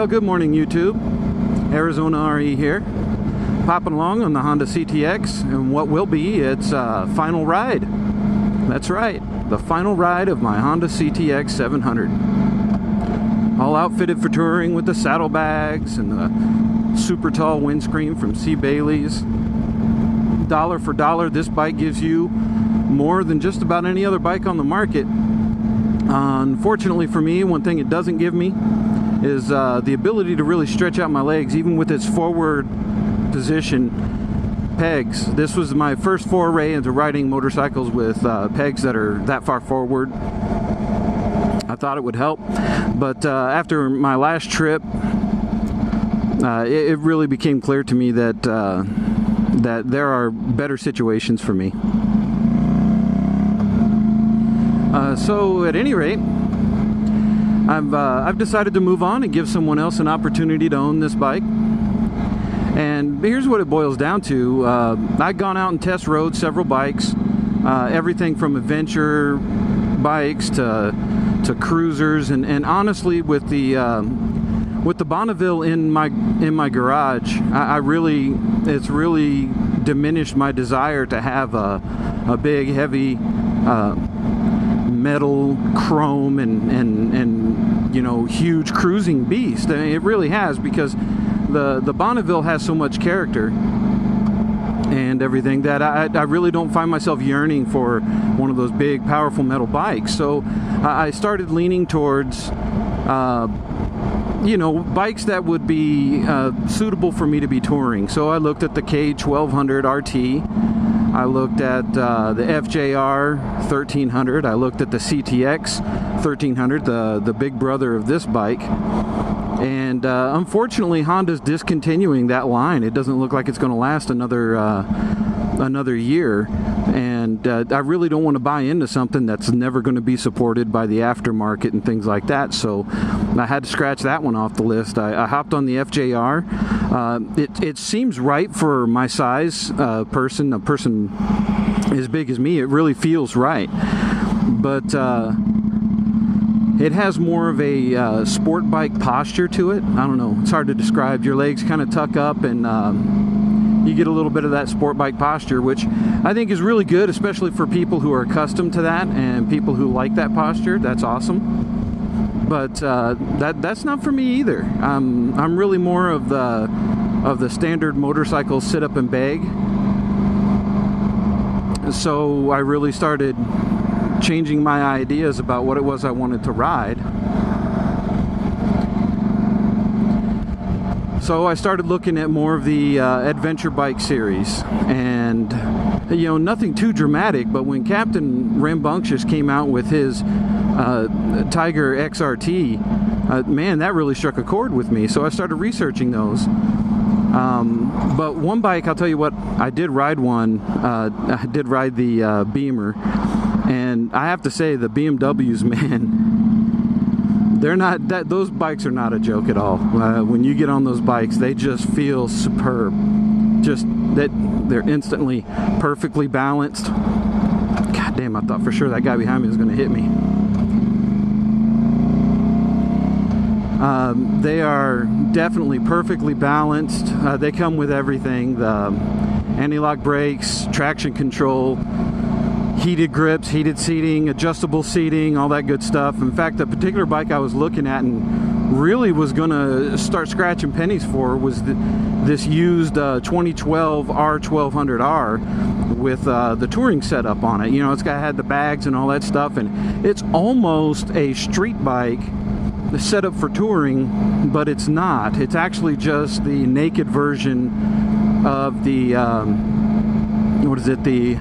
Well, good morning, YouTube. Arizona RE here, popping along on the Honda CTX and what will be its final ride. That's right, the final ride of my Honda CTX700. All outfitted for touring with the saddlebags and the super tall windscreen from C. Bailey's. Dollar for dollar, this bike gives you more than just about any other bike on the market. Unfortunately for me, one thing it doesn't give me is the ability to really stretch out my legs, even with its forward position pegs. This was my first foray into riding motorcycles with pegs that are that far forward. I thought it would help, but after my last trip, it really became clear to me that that there are better situations for me. So at any rate, I've decided to move on and give someone else an opportunity to own this bike. And here's what it boils down to. I've gone out and test rode several bikes, everything from adventure bikes to cruisers, and honestly, with the Bonneville in my garage, it's really diminished my desire to have a big, heavy metal, chrome, and you know, huge cruising beast. I mean, it really has, because the Bonneville has so much character and everything that I really don't find myself yearning for one of those big, powerful metal bikes. So I started leaning towards you know, bikes that would be suitable for me to be touring. So I looked at the K1200 RT. I looked at the FJR 1300. I looked at the CTX 1300, the big brother of this bike. And unfortunately, Honda's discontinuing that line. It doesn't look like it's going to last another year. And I really don't want to buy into something that's never going to be supported by the aftermarket and things like that. So I had to scratch that one off the list. I hopped on the FJR. It seems right for my size a person as big as me. It really feels right. But it has more of a sport bike posture to it. I don't know. It's hard to describe. Your legs kind of tuck up, and you get a little bit of that sport bike posture, which I think is really good, especially for people who are accustomed to that and people who like that posture. That's awesome. But that's not for me either. I'm really more of the standard motorcycle sit up and beg. So I really started changing my ideas about what it was I wanted to ride. So I started looking at more of the adventure bike series, and you know, nothing too dramatic, but when Captain Rambunctious came out with his Tiger XRT, man, that really struck a chord with me. So I started researching those. But one bike, I'll tell you what, I did ride one. I did ride the Beamer, and I have to say, the BMWs, man, they're not, those bikes are not a joke at all. When you get on those bikes, they just feel superb. Just that they're instantly perfectly balanced. God damn, I thought for sure that guy behind me was going to hit me. They are definitely perfectly balanced. They come with everything: the anti-lock brakes, traction control, heated grips, heated seating, adjustable seating, all that good stuff. In fact, the particular bike I was looking at and really was going to start scratching pennies for was this used 2012 R1200R with the touring setup on it. You know, had the bags and all that stuff, and it's almost a street bike set up for touring, but it's not. It's actually just the naked version of the what is it, the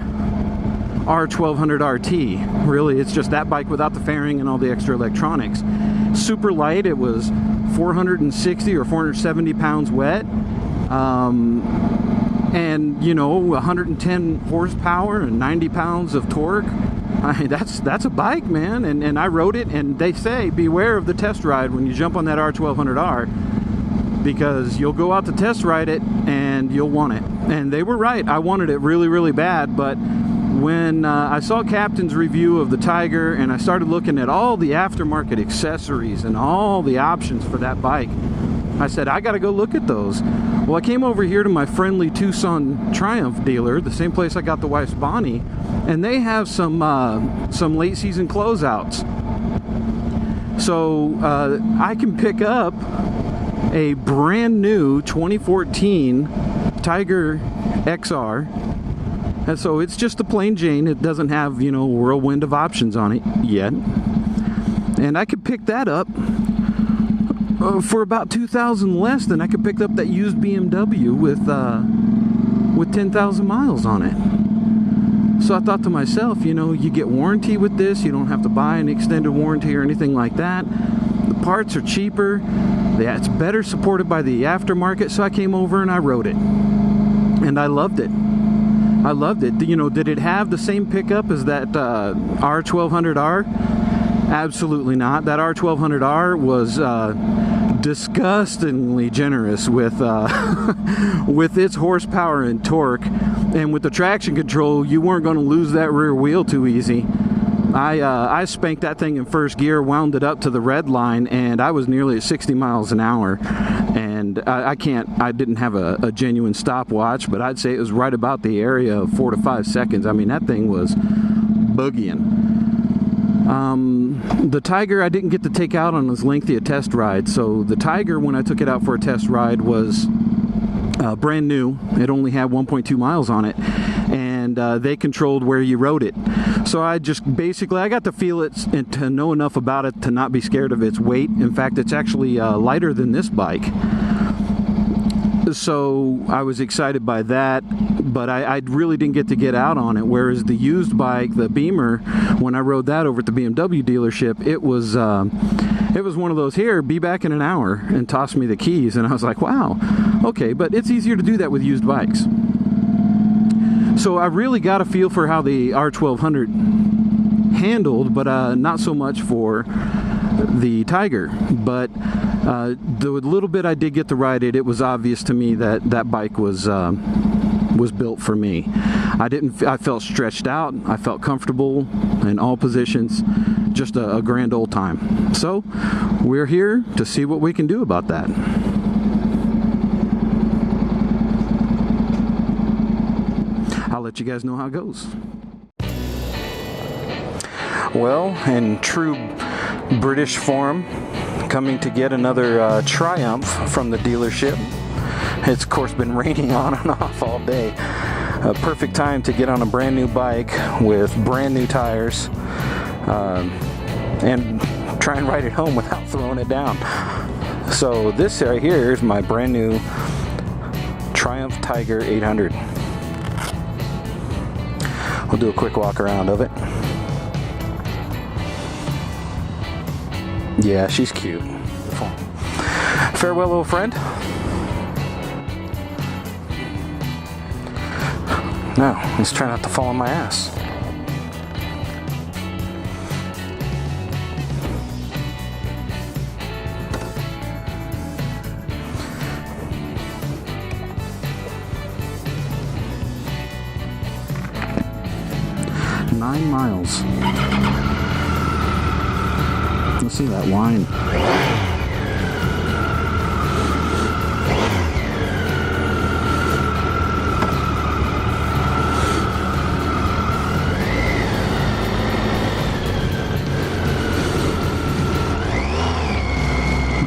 R1200 RT. Really, it's just that bike without the fairing and all the extra electronics. Super light. It was 460 or 470 pounds wet, and you know, 110 horsepower and 90 pounds of torque. I mean, that's a bike, man. And I rode it, and they say beware of the test ride when you jump on that R1200R, because you'll go out to test ride it and you'll want it. And they were right. I wanted it really, really bad. But when I saw Captain's review of the Tiger, and I started looking at all the aftermarket accessories and all the options for that bike, I said, I gotta go look at those. Well, I came over here to my friendly Tucson Triumph dealer, the same place I got the wife's Bonnie, and they have some late season closeouts. So I can pick up a brand new 2014 Tiger XR. And so it's just a plain Jane. It doesn't have, you know, a whirlwind of options on it yet. And I could pick that up for about $2,000 less than I could pick up that used BMW with 10,000 miles on it. So I thought to myself, you know, you get warranty with this. You don't have to buy an extended warranty or anything like that. The parts are cheaper. It's better supported by the aftermarket. So I came over and I rode it. And I loved it. I loved it. You know, did it have the same pickup as that R1200R? Absolutely not. That R1200R was disgustingly generous with with its horsepower and torque, and with the traction control, you weren't going to lose that rear wheel too easy. I spanked that thing in first gear, wound it up to the red line, and I was nearly at 60 miles an hour. And I didn't have a genuine stopwatch, but I'd say it was right about the area of 4 to 5 seconds. I mean, that thing was boogieing. The Tiger I didn't get to take out on as lengthy a test ride. So the Tiger, when I took it out for a test ride, was brand new. It only had 1.2 miles on it, and they controlled where you rode it. So I just basically, I got to feel it and to know enough about it to not be scared of its weight. In fact, it's actually lighter than this bike. So I was excited by that, but I really didn't get out on it. Whereas the used bike, the Beamer, when I rode that over at the BMW dealership, it was one of those, here, be back in an hour, and tossed me the keys. And I was like, wow, okay, but it's easier to do that with used bikes. So I really got a feel for how the R1200 handled, but not so much for the Tiger. But the little bit I did get to ride it, it was obvious to me that that bike was built for me. I felt stretched out. I felt comfortable in all positions. Just a grand old time. So we're here to see what we can do about that. I'll let you guys know how it goes. Well, in true British form, coming to get another Triumph from the dealership. It's of course been raining on and off all day. A perfect time to get on a brand new bike with brand new tires and try and ride it home without throwing it down. So this right here is my brand new Triumph Tiger 800. We'll do a quick walk around of it. Yeah, she's cute. Farewell, old friend. Now, let's try not to fall on my ass. Miles. Listen to that whine.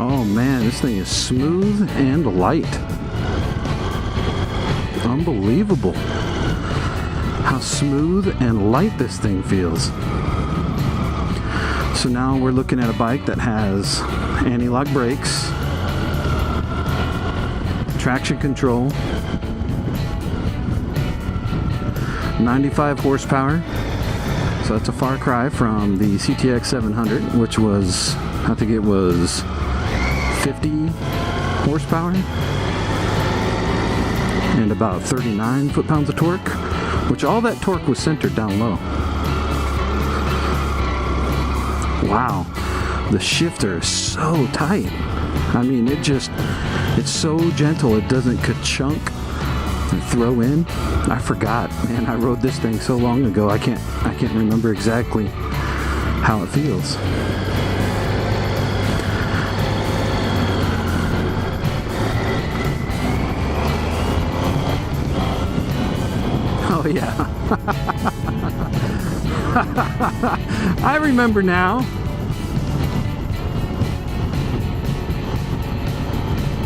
Oh man, this thing is smooth and light. Unbelievable how smooth and light this thing feels. So now we're looking at a bike that has anti-lock brakes, traction control, 95 horsepower. So that's a far cry from the CTX700, which was, I think it was 50 horsepower and about 39 foot-pounds of torque, which all that torque was centered down low. Wow, the shifter is so tight. I mean, it's so gentle, it doesn't ka-chunk and throw in. I forgot, man, I rode this thing so long ago, I can't remember exactly how it feels. Oh yeah. I remember now.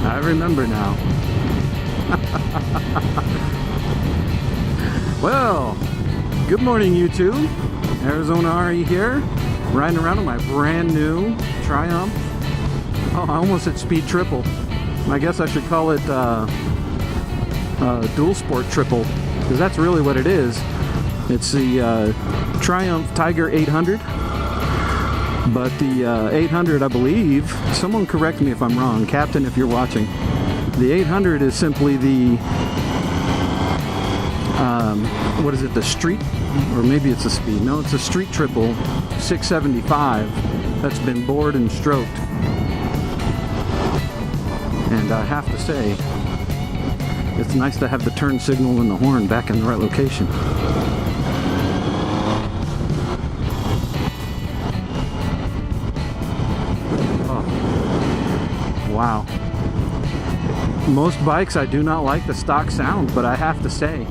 I remember now. Well, good morning YouTube. Arizona RE here, riding around on my brand new Triumph. Oh, I almost said speed triple. I guess I should call it dual sport triple, because that's really what it is. It's the Triumph Tiger 800, but the 800, I believe, someone correct me if I'm wrong, Captain, if you're watching, the 800 is simply the what is it, the street, or maybe it's a speed, no, it's a street triple 675 that's been bored and stroked. And I have to say, it's nice to have the turn signal and the horn back in the right location. Oh. Wow. Most bikes, I do not like the stock sound, but I have to say,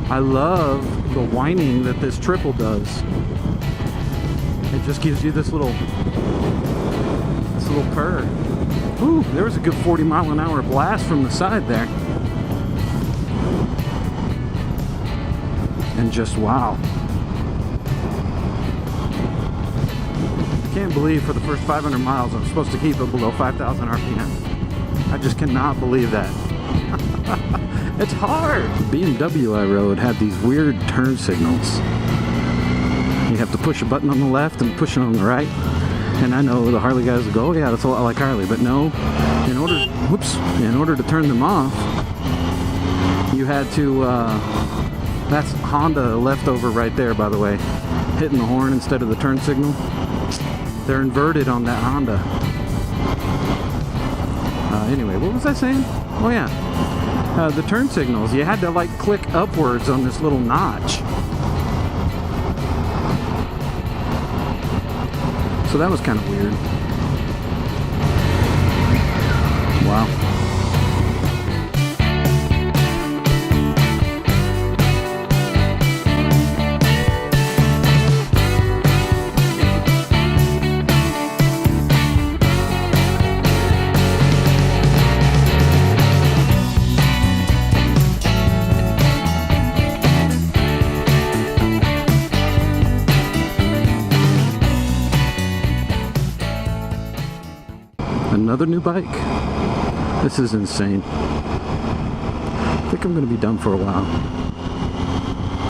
I love the whining that this triple does. It just gives you this little purr. Ooh, there was a good 40-mile-an-hour blast from the side there. And just wow. I can't believe for the first 500 miles I'm supposed to keep it below 5,000 RPM. I just cannot believe that. It's hard. The BMW I rode had these weird turn signals. You have to push a button on the left and push it on the right. And I know the Harley guys will go, oh yeah, that's a lot like Harley, but no, in order to turn them off, you had to, that's Honda leftover right there, by the way, hitting the horn instead of the turn signal. They're inverted on that Honda. Anyway, what was I saying? Oh yeah, the turn signals, you had to like click upwards on this little notch. So that was kind of weird. Wow. Another new bike. This is insane. I think I'm going to be done for a while.